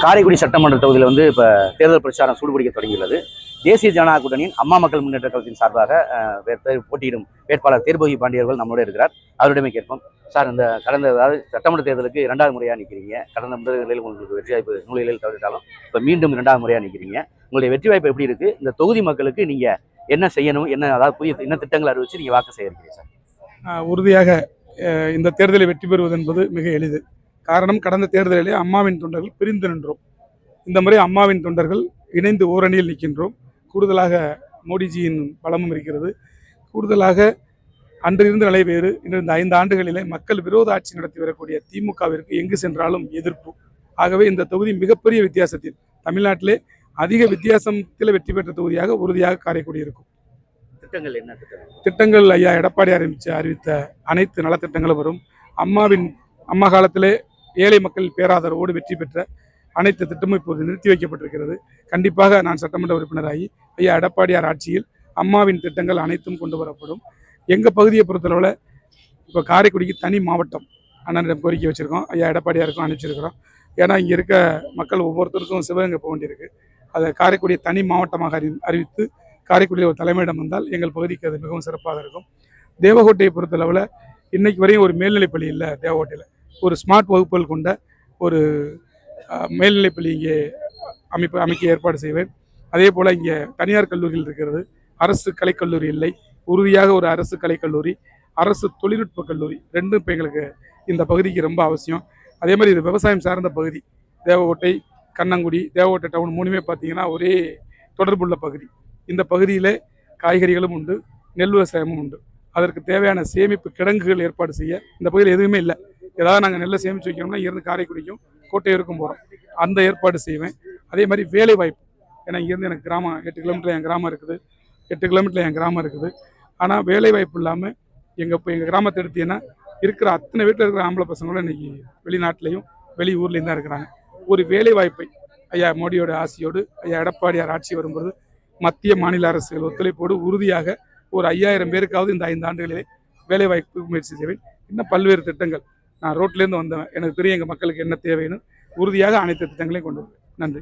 காரைக்குடி சட்டமன்ற தொகுதியில் இப்போ தேர்தல் பிரச்சாரம் சூடுபிடிக்க தொடங்கியுள்ளது. தேசிய ஜனநாயக கூட்டணியின் அம்மா மக்கள் முன்னேற்ற கழகத்தின் சார்பாக போட்டியிடும் வேட்பாளர் தேர்போகி பாண்டியர்கள் நம்மளோட இருக்கிறார். அவரிடமே கேட்போம். சார், இந்த அதாவது சட்டமன்ற தேர்தலுக்கு 2வது முறையாக நிற்கிறீங்க. கடந்த முதலில் உங்களுக்கு வெற்றி வாய்ப்பு நூலில் தவிர்த்தாலும் இப்போ மீண்டும் 2வது முறையாக நிற்கிறீங்க. உங்களுடைய வெற்றி வாய்ப்பு எப்படி இருக்குது? இந்த தொகுதி மக்களுக்கு நீங்கள் என்ன செய்யணும், அதாவது புதிய என்ன திட்டங்கள் அறிவிச்சு நீங்கள் வாக்கு செய்கிறீங்க சார்? உறுதியாக இந்த தேர்தலை வெற்றி பெறுவது என்பது மிக எளிது. காரணம், கடந்த தேர்தலிலே அம்மாவின் தொண்டர்கள் பிரிந்து நின்றோம். இந்த முறை அம்மாவின் தொண்டர்கள் இணைந்து ஓரணியில் நிற்கின்றோம். கூடுதலாக மோடிஜியின் பலமும் இருக்கிறது. கூடுதலாக அன்றிருந்த நிலை வேறு. இந்த 5 ஆண்டுகளிலே மக்கள் விரோத ஆட்சி நடத்தி வரக்கூடிய திமுகவிற்கு எங்கு சென்றாலும் எதிர்ப்பு. ஆகவே இந்த தொகுதி மிகப்பெரிய வித்தியாசத்தில், தமிழ்நாட்டிலே அதிக வித்தியாசத்தில் வெற்றி பெற்ற தொகுதியாக உறுதியாக காரைக்குடி இருக்கும். திட்டங்கள் என்ன திட்டங்கள்? ஐயா எடப்பாடி அறிவித்த அனைத்து நலத்திட்டங்களும் வரும். அம்மா காலத்திலே ஏழை மக்கள் பேராதரவோடு வெற்றி பெற்ற அனைத்து திட்டமும் இப்போது நிறுத்தி வைக்கப்பட்டிருக்கிறது. கண்டிப்பாக நான் சட்டமன்ற உறுப்பினராகி ஐயா எடப்பாடியார் ஆட்சியில் அம்மாவின் திட்டங்கள் அனைத்தும் கொண்டு வரப்படும். எங்கள் பகுதியை பொறுத்தளவில் இப்போ காரைக்குடிக்கு தனி மாவட்டம் அண்ணனிடம் கோரிக்கை வச்சுருக்கோம். ஐயா எடப்பாடியாருக்கும் அனுப்பிச்சிருக்கிறோம். ஏன்னா இங்கே இருக்க மக்கள் ஒவ்வொருத்தருக்கும் சிவகங்கை போக வேண்டியிருக்கு. அதை காரைக்குடியை தனி மாவட்டமாக அறிவித்து காரைக்குடியில் ஒரு தலைமையிடம் வந்தால் எங்கள் பகுதிக்கு அது மிகவும் சிறப்பாக இருக்கும். தேவகோட்டையை பொறுத்தளவில் இன்னைக்கு வரையும் ஒரு மேல்நிலைப்பள்ளி இல்லை. தேவகோட்டையில் ஒரு ஸ்மார்ட் வகுப்புகள் கொண்ட ஒரு மேல்நிலைப்பள்ளி இங்கே அமைக்க ஏற்பாடு செய்வேன். அதே போல் இங்கே தனியார் கல்லூரிகள் இருக்கிறது. அரசு கலைக்கல்லூரி இல்லை. உறுதியாக ஒரு அரசு கலைக்கல்லூரி, அரசு தொழில்நுட்ப கல்லூரி, ரெண்டும் இப்போ எங்களுக்கு இந்த பகுதிக்கு ரொம்ப அவசியம். அதே மாதிரி இது விவசாயம் சார்ந்த பகுதி. தேவகோட்டை, கண்ணங்குடி, தேவகோட்டை டவுன் 3மே பார்த்தீங்கன்னா ஒரே தொடர்புள்ள பகுதி. இந்த பகுதியில் காய்கறிகளும் உண்டு, நெல் விவசாயமும் உண்டு. அதற்கு தேவையான சேமிப்பு கிடங்குகள் ஏற்பாடு செய்ய இந்த பகுதியில் எதுவுமே இல்லை. ஏதாவது நாங்கள் நெல்லை சேமித்து வைக்கணும்னா இருந்து காரைக்குடிக்கும் கோட்டையூருக்கும் போகிறோம். அந்த ஏற்பாடு செய்வேன். அதே மாதிரி வேலை வாய்ப்பு. ஏன்னா இங்கேருந்து எனக்கு கிராமம் 8 கிலோமீட்டர் என் கிராமம் இருக்குது. 8 கிலோமீட்டரில் என் கிராமம் இருக்குது. ஆனால் வேலை வாய்ப்பு இல்லாமல் எங்கள் கிராமத்தை எடுத்தீங்கன்னா இருக்கிற அத்தனை வீட்டில் இருக்கிற ஆம்பளை பசங்களும் இன்றைக்கி வெளிநாட்டிலையும் வெளி ஊர்லேயும் தான் இருக்கிறாங்க. ஒரு வேலை வாய்ப்பை ஐயா மோடியோட ஆசையோடு ஐயா எடப்பாடியார் ஆட்சி வரும்போது மத்திய மாநில அரசுகள் ஒத்துழைப்போடு உறுதியாக ஒரு 5000 பேருக்காவது இந்த 5 ஆண்டுகளிலே வேலைவாய்ப்பு முயற்சி செய்வேன். இன்னும் பல்வேறு திட்டங்கள். நான் ரோட்லேருந்து வந்தவன், எனக்கு தெரியும் எங்கள் மக்களுக்கு என்ன தேவைன்னு. உறுதியாக அனைத்து திட்டங்களையும் கொண்டு வருவேன். நன்றி.